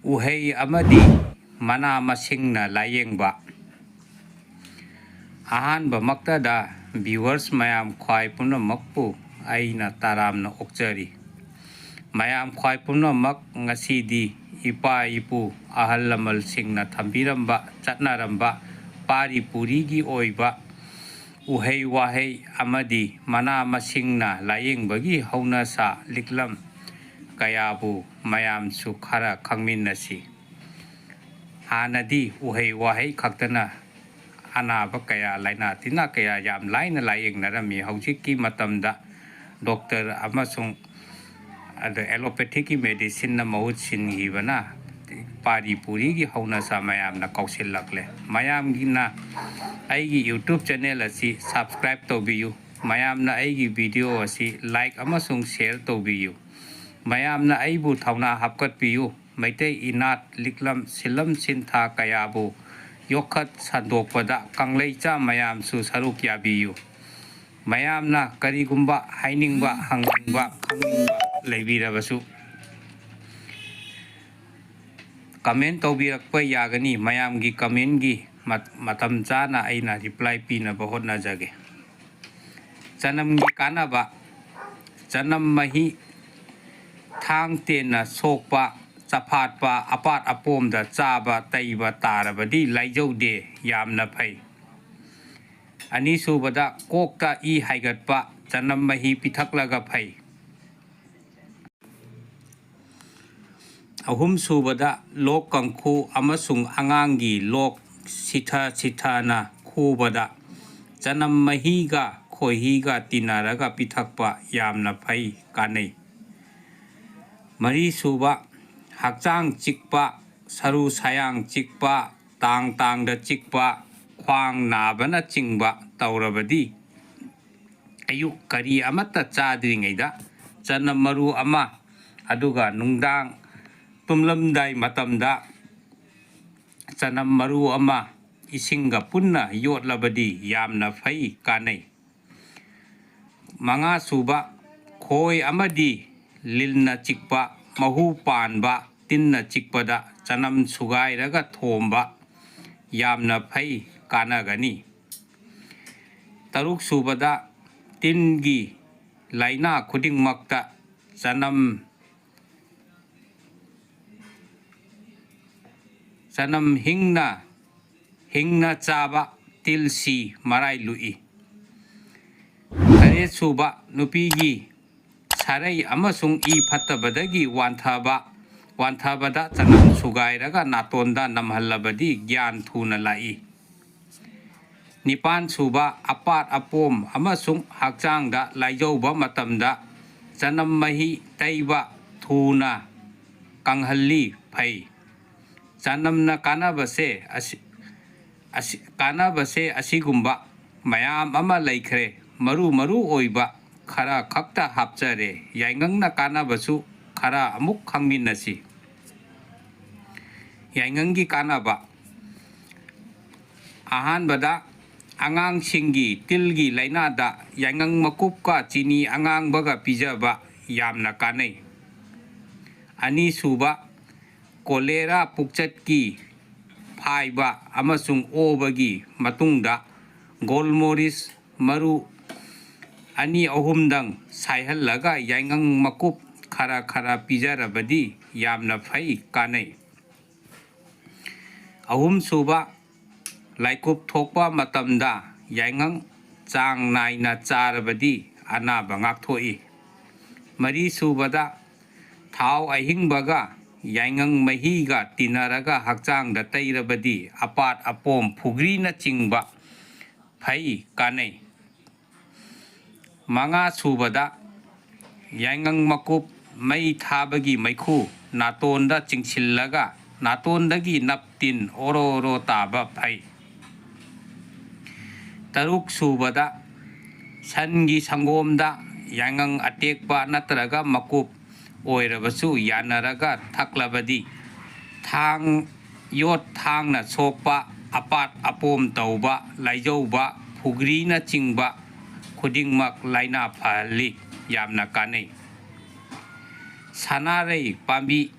ꯎꯍꯩ ꯑꯃꯗꯤ ꯃꯅꯥ ꯃꯁꯤꯡꯅ ꯂꯥꯌꯦꯡꯕ꯫ ꯑꯍꯥꯟꯕꯃꯛꯇꯗ ꯚꯤꯎꯋꯔꯁ ꯃꯌꯥꯝ ꯈ꯭ꯋꯥꯏ ꯄꯨꯝꯅꯃꯛꯄꯨ ꯑꯩꯅ ꯇꯔꯥꯝꯅ ꯑꯣꯛꯆꯔꯤ꯫ ꯃꯌꯥꯝ ꯈ꯭ꯋꯥꯏ ꯄꯨꯝꯅꯃꯛ ꯉꯁꯤꯗꯤ ꯏꯄꯥ-ꯏꯄꯨ ꯑꯍꯜ ꯂꯃꯟꯁꯤꯡꯅ ꯊꯝꯕꯤꯔꯝꯕ ꯆꯠꯅꯔꯝꯕ ꯄꯥꯔꯤ ꯄꯨꯔꯤꯒꯤ ꯑꯣꯏꯕ ꯎꯍꯩ ꯋꯥꯍꯩ ꯑꯃꯗꯤ ꯃꯅꯥ ꯃꯁꯤꯡꯅ ꯂꯥꯌꯦꯡꯕꯒꯤ ꯍꯧꯅꯁꯥ ꯂꯤꯛꯂꯝ ꯀꯌꯥꯕꯨ ꯃꯌꯥꯝꯁꯨ ꯈꯔ ꯈꯪꯃꯤꯟꯅꯁꯤ꯫ ꯍꯥꯟꯅꯗꯤ ꯎꯍꯩ ꯋꯥꯍꯩ ꯈꯛꯇꯅ ꯑꯅꯥꯕ ꯀꯌꯥ ꯂꯥꯏꯅꯥ ꯇꯤꯟꯅꯥ ꯀꯌꯥ ꯌꯥꯝ ꯂꯥꯏꯅ ꯂꯥꯌꯦꯡꯅꯔꯝꯃꯤ꯫ ꯍꯧꯖꯤꯛꯀꯤ ꯃꯇꯝꯗ ꯗꯣꯛꯇꯔ ꯑꯃꯁꯨꯡ ꯑꯦꯂꯣꯄꯦꯊꯤꯛꯀꯤ ꯃꯦꯗꯤꯁꯤꯟꯅ ꯃꯍꯨꯠ ꯁꯤꯟꯈꯤꯕꯅ ꯄꯥꯔꯤ ꯄꯨꯔꯤꯒꯤ ꯍꯧꯅꯁꯥ ꯃꯌꯥꯝꯅ ꯀꯥꯎꯁꯤꯜꯂꯛꯂꯦ꯫ ꯃꯌꯥꯝꯒꯤꯅ ꯑꯩꯒꯤ ꯌꯨꯇ꯭ꯌꯨꯕ ꯆꯦꯅꯦꯜ ꯑꯁꯤ ꯁꯕꯁꯀ꯭ꯔꯥꯏꯕ ꯇꯧꯕꯤꯌꯨ꯫ ꯃꯌꯥꯝꯅ ꯑꯩꯒꯤ ꯚꯤꯗꯤꯑꯣ ꯑꯁꯤ ꯂꯥꯏꯛ ꯑꯃꯁꯨꯡ ꯁꯦꯌꯔ ꯇꯧꯕꯤꯌꯨ꯫ ꯃꯌꯥꯝꯅ ꯑꯩꯕꯨ ꯊꯧꯅꯥ ꯍꯥꯞꯀꯠꯄꯤꯌꯨ꯫ ꯃꯩꯇꯩ ꯏꯅꯥꯠ ꯂꯤꯛꯂꯝ ꯁꯤꯟꯂꯝ ꯁꯤꯟꯊꯥ ꯀꯌꯥꯕꯨ ꯌꯣꯛꯈꯠ ꯁꯟꯗꯣꯛꯄꯗ ꯀꯪꯂꯩꯆꯥ ꯃꯌꯥꯝꯁꯨ ꯁꯔꯨꯛ ꯌꯥꯕꯤꯌꯨ꯫ ꯃꯌꯥꯝꯅ ꯀꯔꯤꯒꯨꯝꯕ ꯍꯥꯏꯅꯤꯡꯕ, ꯍꯪꯅꯤꯡꯕ, ꯈꯪꯅꯤꯡꯕ ꯂꯩꯕꯤꯔꯕꯁꯨ ꯀꯃꯦꯟ ꯇꯧꯕꯤꯔꯛꯄ ꯌꯥꯒꯅꯤ꯫ ꯃꯌꯥꯝꯒꯤ ꯀꯃꯦꯟꯒꯤ ꯃꯇꯝ ꯆꯥꯅ ꯑꯩꯅ ꯔꯤꯄ꯭ꯂꯥꯏ ꯄꯤꯅꯕ ꯍꯣꯠꯅꯖꯒꯦ꯫ ꯆꯅꯝꯒꯤ ꯀꯥꯟꯅꯕ: ꯆꯅꯝ ꯃꯍꯤ ꯊꯥꯡ ꯇꯦꯟꯅ ꯁꯣꯛꯄ, ꯆꯐꯥꯠꯄ, ꯑꯄꯥꯠ ꯑꯄꯣꯝꯗ ꯆꯥꯕ ꯇꯩꯕ ꯇꯥꯔꯕꯗꯤ ꯂꯥꯏꯖꯧꯗꯦ, ꯌꯥꯝꯅ ꯐꯩ꯫ ꯑꯅꯤꯁꯨꯕꯗ ꯀꯣꯛꯇ ꯏ ꯍꯥꯏꯒꯠꯄ, ꯆꯅꯝ ꯃꯍꯤ ꯄꯤꯊꯛꯂꯒ ꯐꯩ꯫ ꯑꯍꯨꯝꯁꯨꯕꯗ ꯂꯣꯛ ꯀꯪꯈꯨ ꯑꯃꯁꯨꯡ ꯑꯉꯥꯡꯒꯤ ꯂꯣꯛ ꯁꯤꯊ-ꯁꯤꯊꯅ ꯈꯨꯕꯗ ꯆꯅꯝ ꯃꯍꯤꯒ ꯈꯣꯏꯍꯤꯒ ꯇꯤꯟꯅꯔꯒ ꯄꯤꯊꯛꯄ ꯌꯥꯝꯅ ꯐꯩ, ꯀꯥꯟꯅꯩ꯫ ꯃꯔꯤꯁꯨꯕ ꯍꯛꯆꯥꯡ ꯆꯤꯛꯄ, ꯁꯔꯨ ꯁꯌꯥꯡ ꯆꯤꯛꯄ, ꯇꯥꯡ-ꯇꯥꯡꯗ ꯆꯤꯛꯄ, ꯈ꯭ꯋꯥꯡ ꯅꯥꯕꯅꯆꯤꯡꯕ ꯇꯧꯔꯕꯗꯤ ꯑꯌꯨꯛ ꯀꯔꯤ ꯑꯃꯠꯇ ꯆꯥꯗ꯭ꯔꯤꯉꯩꯗ ꯆꯅꯝ ꯃꯔꯨ ꯑꯃ ꯑꯗꯨꯒ ꯅꯨꯡꯗꯥꯡ ꯇꯨꯝꯂꯝꯗꯥꯏ ꯃꯇꯝꯗ ꯆꯅꯝ ꯃꯔꯨ ꯑꯃ ꯏꯁꯤꯡꯒ ꯄꯨꯟꯅ ꯌꯣꯠꯂꯕꯗꯤ ꯌꯥꯝꯅ ꯐꯩ, ꯀꯥꯟꯅꯩ꯫ ꯃꯉꯥꯁꯨꯕ ꯈꯣꯏ ꯑꯃꯗꯤ ꯂꯤꯟꯅ ꯆꯤꯛꯄ, ꯃꯍꯨ ꯄꯥꯟꯕ, ꯇꯤꯟꯅ ꯆꯤꯛꯄꯗ ꯆꯅꯝ ꯁꯨꯒꯥꯏꯔꯒ ꯊꯣꯝꯕ ꯌꯥꯝꯅ ꯐꯩ, ꯀꯥꯟꯅꯒꯅꯤ꯫ ꯇꯔꯨꯛꯁꯨꯕꯗ ꯇꯤꯟꯒꯤ ꯂꯥꯏꯅꯥ ꯈꯨꯗꯤꯡꯃꯛꯇ ꯆꯅꯝ ꯍꯤꯡꯅ ꯆꯥꯕ ꯇꯤꯜ ꯃꯔꯥꯏ ꯂꯨꯏ꯫ ꯇꯔꯦꯠꯁꯨꯕ ꯅꯨꯄꯤꯒꯤ ꯁꯥꯔꯩ ꯑꯃꯁꯨꯡ ꯏ ꯐꯠꯇꯕꯗꯒꯤ ꯋꯥꯟꯊꯕꯗ ꯆꯅꯝ ꯁꯨꯒꯥꯏꯔꯒ ꯅꯥꯇꯣꯟꯗ ꯅꯝꯍꯜꯂꯕꯗꯤ ꯒ꯭ꯌꯥꯟ ꯊꯨꯅ ꯂꯥꯛꯏ꯫ ꯅꯤꯄꯥꯟꯁꯨꯕ ꯑꯄꯥꯠ ꯑꯄꯣꯝ ꯑꯃꯁꯨꯡ ꯍꯛꯆꯥꯡꯗ ꯂꯥꯏꯖꯧꯕ ꯃꯇꯝꯗ ꯆꯅꯝ ꯃꯍꯤ ꯇꯩꯕ ꯊꯨꯅ ꯀꯪꯍꯜꯂꯤ, ꯐꯩ꯫ ꯆꯅꯝꯅ ꯀꯥꯟꯅꯕꯁꯦ ꯑꯁꯤꯒꯨꯝꯕ ꯃꯌꯥꯝ ꯑꯃ ꯂꯩꯈ꯭ꯔꯦ꯫ ꯃꯔꯨ ꯑꯣꯏꯕ ꯈꯔ ꯈꯛꯇ ꯍꯥꯞꯆꯔꯦ꯫ ꯌꯥꯏꯉꯪꯅ ꯀꯥꯟꯅꯕꯁꯨ ꯈꯔ ꯑꯃꯨꯛ ꯈꯪꯃꯤꯟꯅꯁꯤ꯫ ꯌꯥꯏꯉꯪꯒꯤ ꯀꯥꯟꯅꯕ: ꯑꯍꯥꯟꯕꯗ ꯑꯉꯥꯡꯁꯤꯡꯒꯤ ꯇꯤꯜꯒꯤ ꯂꯥꯏꯅꯥꯗ ꯌꯥꯏꯉꯪ ꯃꯀꯨꯞꯀ ꯆꯤꯅꯤ ꯑꯉꯥꯡꯕꯒ ꯄꯤꯖꯕ ꯌꯥꯝꯅ ꯀꯥꯟꯅꯩ꯫ ꯑꯅꯤꯁꯨꯕ ꯀꯣꯂꯦꯔꯥ ꯄꯨꯛꯆꯠꯀꯤ ꯐꯥꯏꯕ ꯑꯃꯁꯨꯡ ꯑꯣꯕꯒꯤ ꯃꯇꯨꯡꯗ ꯒꯣꯜꯃꯣꯔꯤꯁ ꯃꯔꯨ 2-3ꯗꯪ ꯁꯥꯏꯍꯜꯂꯒ ꯌꯥꯏꯉꯪ ꯃꯀꯨꯞ ꯈꯔ ꯄꯤꯖꯔꯕꯗꯤ ꯌꯥꯝꯅ ꯐꯩ, ꯀꯥꯟꯅꯩ꯫ ꯑꯍꯨꯝꯁꯨꯕ ꯂꯥꯏꯀꯨꯞ ꯊꯣꯛꯄ ꯃꯇꯝꯗ ꯌꯥꯏꯉꯪ ꯆꯥꯡ ꯅꯥꯏꯅ ꯆꯥꯔꯕꯗꯤ ꯑꯅꯥꯕ ꯉꯥꯛꯊꯣꯛꯏ꯫ ꯃꯔꯤꯁꯨꯕꯗ ꯊꯥꯎ ꯑꯍꯤꯡꯕꯒ ꯌꯥꯏꯉꯪ ꯃꯍꯤꯒ ꯇꯤꯟꯅꯔꯒ ꯍꯛꯆꯥꯡꯗ ꯇꯩꯔꯕꯗꯤ ꯑꯄꯥꯠ ꯑꯄꯣꯝ ꯐꯨꯒ꯭ꯔꯤꯅꯆꯤꯡꯕ ꯐꯩ, ꯀꯥꯟꯅꯩ꯫ ꯃꯉꯥꯁꯨꯕꯗ ꯌꯥꯏꯉꯪ ꯃꯀꯨꯞ ꯃꯩ ꯊꯥꯕꯒꯤ ꯃꯩꯈꯨ ꯅꯥꯇꯣꯟꯗ ꯆꯤꯡꯁꯤꯜꯂꯒ ꯅꯥꯇꯣꯟꯗꯒꯤ ꯅꯞ-ꯇꯤꯟ ꯑꯣꯔꯣ ꯇꯥꯕ ꯐꯩ꯫ ꯇꯔꯨꯛꯁꯨꯕꯗ ꯁꯟꯒꯤ ꯁꯪꯒꯣꯝꯗ ꯌꯥꯏꯉꯪ ꯑꯇꯦꯛꯄ ꯅꯠꯇ꯭ꯔꯒ ꯃꯀꯨꯞ ꯑꯣꯏꯔꯕꯁꯨ ꯌꯥꯟꯅꯔꯒ ꯊꯛꯂꯕꯗꯤ ꯌꯣꯠ ꯊꯥꯡꯅ ꯁꯣꯛꯄ, ꯑꯄꯥꯠ ꯑꯄꯣꯝ ꯇꯧꯕ, ꯂꯥꯏꯖꯧꯕ, ꯐꯨꯒ꯭ꯔꯤꯅꯆꯤꯡꯕ ꯈꯨꯗꯤꯡꯃꯛ ꯂꯥꯏꯅꯥ ꯐꯍꯜꯂꯤ, ꯌꯥꯝꯅ ꯀꯥꯟꯅꯩ꯫ ꯁꯅꯥꯔꯩ ꯄꯥꯝꯕꯤ: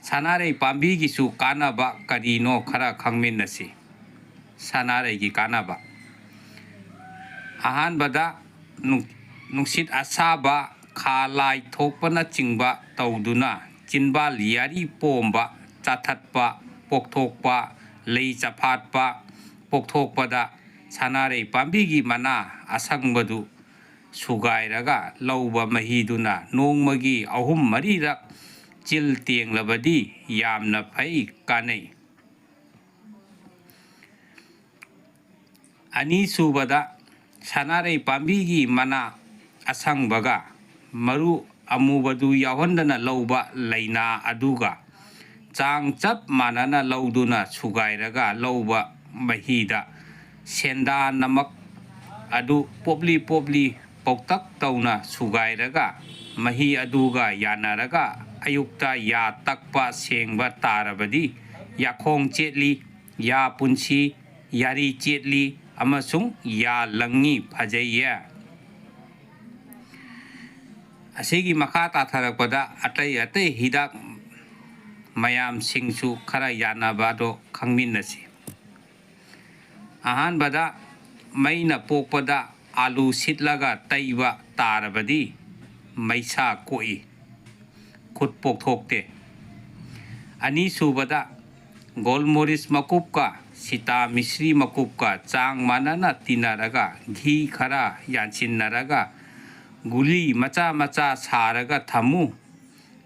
ꯁꯅꯥꯔꯩ ꯄꯥꯝꯕꯤꯒꯤꯁꯨ ꯀꯥꯟꯅꯕ ꯀꯔꯤꯅꯣ ꯈꯔ ꯈꯪꯃꯤꯟꯅꯁꯤ꯫ ꯁꯅꯥꯔꯩꯒꯤ ꯀꯥꯟꯅꯕ: ꯑꯍꯥꯟꯕꯗ ꯅꯨꯡꯁꯤꯠ ꯑꯁꯥꯕ, ꯈꯥ ꯂꯥꯏ ꯊꯣꯛꯄꯅꯆꯤꯡꯕ ꯇꯧꯗꯨꯅ ꯆꯤꯟꯕꯥꯜ ꯌꯥꯔꯤ ꯄꯣꯝꯕ, ꯆꯥꯊꯠꯄ, ꯄꯣꯛꯊꯣꯛꯄ, ꯂꯩ ꯆꯐꯥꯠꯄ ꯄꯣꯛꯊꯣꯛꯄꯗ ꯁꯅꯥꯔꯩ ꯄꯥꯝꯕꯤꯒꯤ ꯃꯅꯥ ꯑꯁꯪꯕꯗꯨ ꯁꯨꯒꯥꯏꯔꯒ ꯂꯧꯕ ꯃꯍꯤꯗꯨꯅ ꯅꯣꯡꯃꯒꯤ 3-4ꯔꯛ ꯆꯤꯜ ꯇꯦꯡꯂꯕꯗꯤ ꯌꯥꯝꯅ ꯐꯩ, ꯀꯥꯟꯅꯩ꯫ ꯑꯅꯤꯁꯨꯕꯗ, ꯁꯅꯥꯔꯩ ꯄꯥꯝꯕꯤꯒꯤ ꯃꯅꯥ ꯑꯁꯪꯕꯒ ꯃꯔꯨ ꯑꯃꯨꯕꯗꯨ ꯌꯥꯎꯍꯟꯗꯅ ꯂꯧꯕ ꯂꯩꯅꯥ ꯑꯗꯨꯒ ꯆꯥꯡ ꯆꯞ ꯃꯥꯟꯅꯅ ꯂꯧꯗꯨꯅ ꯁꯨꯒꯥꯏꯔꯒ ꯂꯧꯕ ꯃꯍꯤꯗ ꯁꯦꯟꯗꯥ ꯅꯃꯛ ꯑꯗꯨ ꯄꯣꯞꯂꯤ ꯄꯧꯇꯛ ꯇꯧꯅ ꯁꯨꯒꯥꯏꯔꯒ ꯃꯍꯤ ꯑꯗꯨꯒ ꯌꯥꯟꯅꯔꯒ ꯑꯌꯨꯛꯇ ꯌꯥ ꯇꯛꯄ ꯁꯦꯡꯕ ꯇꯥꯔꯕꯗꯤ ꯌꯥꯈꯣꯡ ꯆꯦꯠꯂꯤ, ꯌꯥ ꯄꯨꯟꯁꯤ, ꯌꯥꯔꯤ ꯆꯦꯠꯂꯤ ꯑꯃꯁꯨꯡ ꯌꯥ ꯂꯪꯉꯤ ꯐꯖꯩꯌꯦ꯫ ꯑꯁꯤꯒꯤ ꯃꯈꯥ ꯇꯥꯊꯔꯛꯄꯗ ꯑꯇꯩ ꯍꯤꯗꯥꯛ ꯃꯌꯥꯝꯁꯤꯡꯁꯨ ꯈꯔ ꯌꯥꯟꯅꯕꯗꯣ ꯈꯪꯃꯤꯟꯅꯁꯤ꯫ ꯑꯍꯥꯟꯕꯗ, ꯃꯩꯅ ꯄꯣꯛꯄꯗ ꯑꯥꯂꯨ ꯁꯤꯠꯂꯒ ꯇꯩꯕ ꯇꯥꯔꯕꯗꯤ ꯃꯩꯁꯥ ꯀꯣꯛꯏ, ꯈꯨꯠ ꯄꯣꯛꯊꯣꯛꯇꯦ꯫ ꯑꯅꯤꯁꯨꯕꯗ, ꯒꯣꯜꯃꯣꯔꯤꯁ ꯃꯀꯨꯞꯀ ꯁꯤꯇꯥ ꯃꯤꯁ꯭ꯔꯤ ꯃꯀꯨꯞꯀ ꯆꯥꯡ ꯃꯥꯟꯅꯅ ꯇꯤꯟꯅꯔꯒ ꯘꯤ ꯈꯔ ꯌꯥꯟꯁꯤꯟꯅꯔꯒ ꯒꯨꯂꯤ ꯃꯆꯥ ꯃꯆꯥ ꯁꯥꯔꯒ ꯊꯝꯃꯨ꯫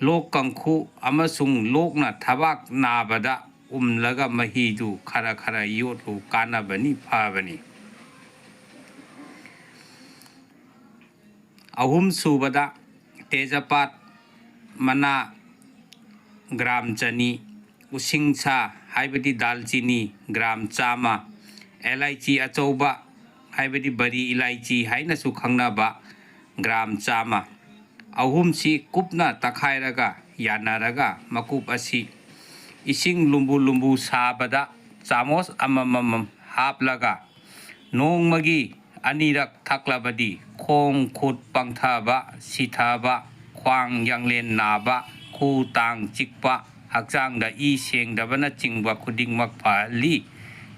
ꯂꯣꯛ ꯀꯪꯈꯨ ꯑꯃꯁꯨꯡ ꯂꯣꯛꯅ ꯊꯕꯥꯛ ꯅꯥꯕꯗ ꯎꯝꯂꯒ ꯃꯍꯤꯗꯨ ꯈꯔ ꯌꯣꯠꯂꯨ, ꯀꯥꯟꯅꯕꯅꯤ, ꯐꯕꯅꯤ꯫ ꯑꯍꯨꯝꯁꯨꯕꯗ, ꯇꯦꯖꯄꯥꯠ ꯃꯅꯥ ꯒ꯭ꯔꯥꯝ 100, ꯎꯁꯤꯡꯁꯥ ꯍꯥꯏꯕꯗꯤ ꯗꯥꯜꯆꯤꯅꯤ ꯒ꯭ꯔꯥꯝ 100, ꯑꯦꯂꯥꯏꯆꯤ ꯑꯆꯧꯕ ꯍꯥꯏꯕꯗꯤ ꯕꯔꯤ ꯏꯂꯥꯏꯆꯤ ꯍꯥꯏꯅꯁꯨ ꯈꯪꯅꯕ ꯒ꯭ꯔꯥꯝ 100, ꯑꯍꯨꯝꯁꯤ ꯀꯨꯞꯅ ꯇꯛꯈꯥꯏꯔꯒ ꯌꯥꯟꯅꯔꯒ ꯃꯀꯨꯞ ꯑꯁꯤ ꯏꯁꯤꯡ ꯂꯨꯝꯕꯨ ꯁꯥꯕꯗ ꯆꯥꯃꯣꯁ ꯑꯃꯃꯝ ꯍꯥꯞꯂꯒ ꯅꯣꯡꯃꯒꯤ 2ꯔꯛ ꯊꯛꯂꯕꯗꯤ ꯈꯣꯡ ꯈꯨꯠ ꯄꯪꯊꯕ, ꯁꯤꯊꯕ, ꯈ꯭ꯋꯥꯡ ꯌꯥꯡꯂꯦꯟ ꯅꯥꯕ, ꯈꯨ ꯇꯥꯡ ꯆꯤꯛꯄ, ꯍꯛꯆꯥꯡꯗ ꯏ ꯁꯦꯡꯗꯕꯅꯆꯤꯡꯕ ꯈꯨꯗꯤꯡꯃꯛ ꯐꯍꯜꯂꯤ,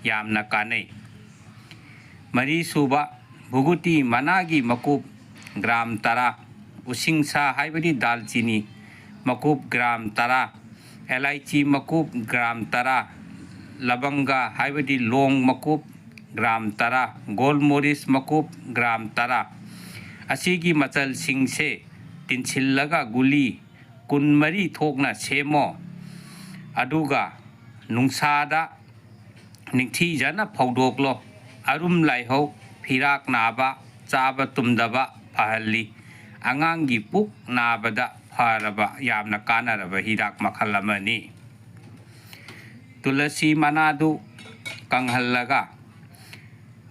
ꯌꯥꯝꯅ ꯀꯥꯟꯅꯩ꯫ ꯃꯔꯤꯁꯨꯕ, ꯚꯨꯒꯨꯇꯤ ꯃꯅꯥꯒꯤ ꯃꯀꯨꯞ ꯒ꯭ꯔꯥꯝ 10, ꯎꯁꯤꯡꯁꯥ ꯍꯥꯏꯕꯗꯤ ꯗꯥꯜꯆꯤꯅꯤ ꯃꯀꯨꯞ ꯒ꯭ꯔꯥꯝ 10, ꯑꯦꯂꯥꯏꯆꯤ ꯃꯀꯨꯞ ꯒ꯭ꯔꯥꯝ 10, ꯂꯕꯪꯒ ꯍꯥꯏꯕꯗꯤ ꯂꯣꯡ ꯃꯀꯨꯞ ꯒ꯭ꯔꯥꯝ 10, ꯒꯣꯜꯃꯣꯔꯤꯁ ꯃꯀꯨꯞ ꯒ꯭ꯔꯥꯝ 10 ꯑꯁꯤꯒꯤ ꯃꯆꯜꯁꯤꯡꯁꯦ ꯇꯤꯟꯁꯤꯜꯂꯒ ꯒꯨꯂꯤ 24 ꯊꯣꯛꯅ ꯁꯦꯝꯃꯣ꯫ ꯑꯗꯨꯒ ꯅꯨꯡꯁꯥꯗ ꯅꯤꯡꯊꯤꯖꯅ ꯐꯧꯗꯣꯛꯂꯣ꯫ ꯑꯔꯨꯝ ꯂꯥꯏꯍꯧ, ꯐꯤꯔꯥꯛ ꯅꯥꯕ, ꯆꯥꯕ ꯇꯨꯝꯗꯕ ꯐꯍꯜꯂꯤ꯫ ꯑꯉꯥꯡꯒꯤ ꯄꯨꯛ ꯅꯥꯕꯗ ꯐꯔꯕ, ꯌꯥꯝꯅ ꯀꯥꯟꯅꯔꯕ ꯍꯤꯗꯥꯛ ꯃꯈꯜ ꯑꯃꯅꯤ꯫ ꯇꯨꯂꯁꯤ ꯃꯅꯥꯗꯨ ꯀꯪꯍꯜꯂꯒ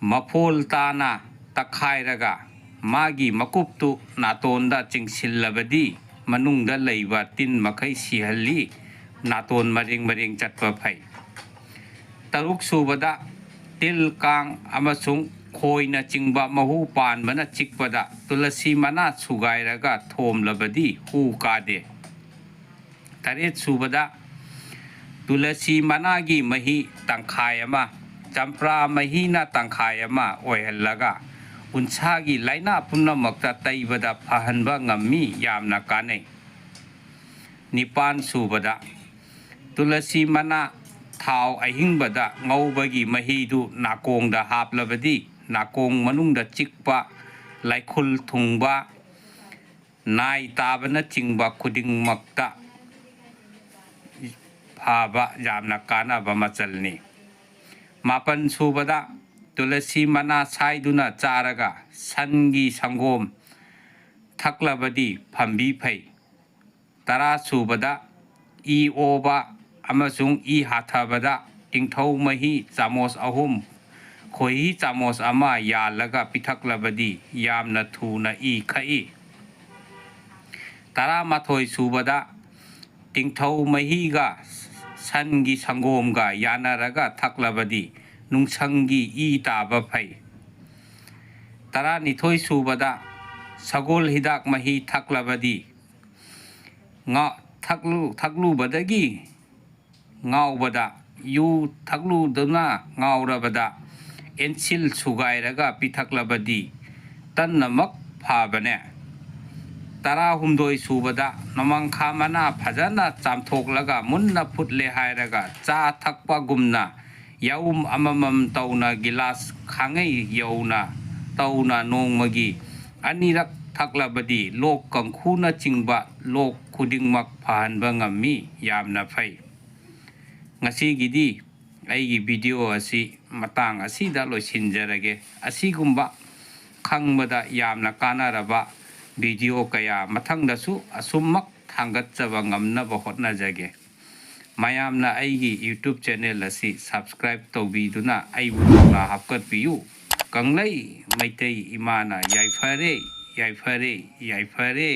ꯃꯐꯣꯜ ꯇꯥꯅ ꯇꯛꯈꯥꯏꯔꯒ ꯃꯥꯒꯤ ꯃꯀꯨꯞꯇꯨ ꯅꯥꯇꯣꯟꯗ ꯆꯤꯡꯁꯤꯜꯂꯕꯗꯤ ꯃꯅꯨꯡꯗ ꯂꯩꯕ ꯇꯤꯟ ꯃꯈꯩ ꯁꯤꯍꯜꯂꯤ, ꯅꯥꯇꯣꯟ ꯃꯔꯦꯡ ꯆꯠꯄ ꯐꯩ꯫ ꯇꯔꯨꯛꯁꯨꯕꯗ, ꯇꯤꯜ, ꯀꯥꯡ ꯑꯃꯁꯨꯡ ꯈꯣꯏꯅꯆꯤꯡꯕ ꯃꯍꯨ ꯄꯥꯟꯕꯅ ꯆꯤꯛꯄꯗ ꯇꯨꯂꯁꯤ ꯃꯅꯥ ꯁꯨꯒꯥꯏꯔꯒ ꯊꯣꯝꯂꯕꯗꯤ ꯍꯨ ꯀꯥꯗꯦ꯫ ꯇꯔꯦꯠꯁꯨꯕꯗ, ꯇꯨꯂꯁꯤ ꯃꯅꯥꯒꯤ ꯃꯍꯤ ꯇꯪꯈꯥꯏ ꯑꯃ, ꯆꯝꯄ꯭ꯔꯥ ꯃꯍꯤꯅ ꯇꯪꯈꯥꯏ ꯑꯃ ꯑꯣꯏꯍꯜꯂꯒ ꯎꯟꯁꯥꯒꯤ ꯂꯥꯏꯅꯥ ꯄꯨꯝꯅꯃꯛꯇ ꯇꯩꯕꯗ ꯐꯍꯟꯕ ꯉꯝꯃꯤ, ꯌꯥꯝꯅ ꯀꯥꯟꯅꯩ꯫ ꯅꯤꯄꯥꯟꯁꯨꯕꯗ, ꯇꯨꯂꯁꯤ ꯃꯅꯥ ꯊꯥꯎ ꯑꯍꯤꯡꯕꯗ ꯉꯧꯕꯒꯤ ꯃꯍꯤꯗꯨ ꯅꯥꯀꯣꯡꯗ ꯍꯥꯞꯂꯕꯗꯤ ꯅꯥꯀꯣꯡ ꯃꯅꯨꯡꯗ ꯆꯤꯛꯄ, ꯂꯥꯏꯈꯨꯜ ꯊꯨꯡꯕ, ꯅꯥꯏ ꯇꯥꯕꯅꯆꯤꯡꯕ ꯈꯨꯗꯤꯡꯃꯛꯇ ꯐꯕ, ꯌꯥꯝꯅ ꯀꯥꯟꯅꯕ ꯃꯆꯜꯅꯤ꯫ ꯃꯥꯄꯟꯁꯨꯕꯗ, ꯇꯨꯂꯁꯤ ꯃꯅꯥ ꯁꯥꯏꯗꯨꯅ ꯆꯥꯔꯒ ꯁꯟꯒꯤ ꯁꯪꯒꯣꯝ ꯊꯛꯂꯕꯗꯤ ꯐꯝꯕꯤ ꯐꯩ꯫ ꯇꯔꯥꯁꯨꯕꯗ, ꯏ ꯑꯣꯕ ꯑꯃꯁꯨꯡ ꯏ ꯍꯥꯊꯕꯗ ꯇꯤꯡꯊꯧ ꯃꯍꯤ ꯆꯥꯃꯣꯁ 3, ꯈꯣꯏꯍꯤ ꯆꯥꯃꯣꯁ 1 ꯌꯥꯜꯂꯒ ꯄꯤꯊꯛꯂꯕꯗꯤ ꯌꯥꯝꯅ ꯊꯨꯅ ꯏ ꯈꯛꯏ꯫ 11ꯁꯨꯕꯗ, ꯇꯤꯡꯊꯧ ꯃꯍꯤꯒ ꯁꯟꯒꯤ ꯁꯪꯒꯣꯝꯒ ꯌꯥꯟꯅꯔꯒ ꯊꯛꯂꯕꯗꯤ ꯅꯨꯡꯁꯪꯒꯤ ꯏ ꯇꯥꯕ ꯐꯩ꯫ 12ꯁꯨꯕꯗ, ꯁꯒꯣꯜ ꯍꯤꯗꯥꯛ ꯃꯍꯤ ꯊꯛꯂꯕꯗꯤ ꯊꯛꯂꯨꯕꯗꯒꯤ ꯉꯥꯎꯕꯗ ꯌꯨ ꯊꯛꯂꯨꯗꯨꯅ ꯉꯥꯎꯔꯕꯗ ꯑꯦꯟꯁꯤꯜ ꯁꯨꯒꯥꯏꯔꯒ ꯄꯤꯊꯛꯂꯕꯗꯤ ꯇꯟꯅꯃꯛ ꯐꯕꯅꯦ 12 ꯁꯨꯕꯗ ꯅꯣꯡꯃꯥꯡꯈꯥ ꯃꯅꯥ ꯐꯖꯅ ꯆꯥꯝꯊꯣꯛꯂꯒ ꯃꯨꯟꯅ ꯐꯨꯠꯂꯦ ꯍꯥꯏꯔꯒ ꯆꯥ ꯊꯛꯄꯒꯨꯝꯅ ꯌꯥꯎꯝ ꯑꯃꯃꯝ ꯇꯧꯅ ꯒꯤꯂꯥꯁ ꯈꯥꯡꯉꯩ ꯌꯧꯅ ꯇꯧꯅ ꯅꯣꯡꯃꯒꯤ ꯑꯅꯤꯔꯛ ꯊꯛꯂꯕꯗꯤ ꯂꯣꯛ ꯀꯪꯈꯨꯅꯆꯤꯡꯕ ꯂꯣꯛ ꯈꯨꯗꯤꯡꯃꯛ ꯐꯍꯟꯕ ꯉꯝꯃꯤ ꯌꯥꯝꯅ ꯐꯩ ꯉꯁꯤꯒꯤꯗꯤ ꯑꯩꯒꯤ ꯚꯤꯗꯤꯑꯣ ꯑꯁꯤ ꯃꯇꯥꯡ ꯑꯁꯤꯗ ꯂꯣꯏꯁꯤꯟꯖꯔꯒꯦ ꯑꯁꯤꯒꯨꯝꯕ ꯈꯪꯕꯗ ꯌꯥꯝꯅ ꯀꯥꯟꯅꯔꯕ ꯚꯤꯗꯤꯑꯣ ꯀꯌꯥ ꯃꯊꯪꯗꯁꯨ ꯑꯁꯨꯝꯃꯛ ꯊꯥꯡꯒꯠꯆꯕ ꯉꯝꯅꯕ ꯍꯣꯠꯅꯖꯒꯦ ꯃꯌꯥꯝꯅ ꯑꯩꯒꯤ ꯌꯨꯇ꯭ꯌꯨꯕ ꯆꯦꯅꯦꯜ ꯑꯁꯤ ꯁꯕꯁꯀ꯭ꯔꯥꯏꯕ ꯇꯧꯕꯤꯗꯨꯅ ꯑꯩꯕꯨ ꯊꯧꯅꯥ ꯍꯥꯞꯀꯠꯄꯤꯌꯨ ꯀꯪꯂꯩ ꯃꯩꯇꯩ ꯏꯃꯥꯅ ꯌꯥꯏꯐꯔꯦ ꯌꯥꯏꯐꯔꯦ ꯌꯥꯏꯐꯔꯦ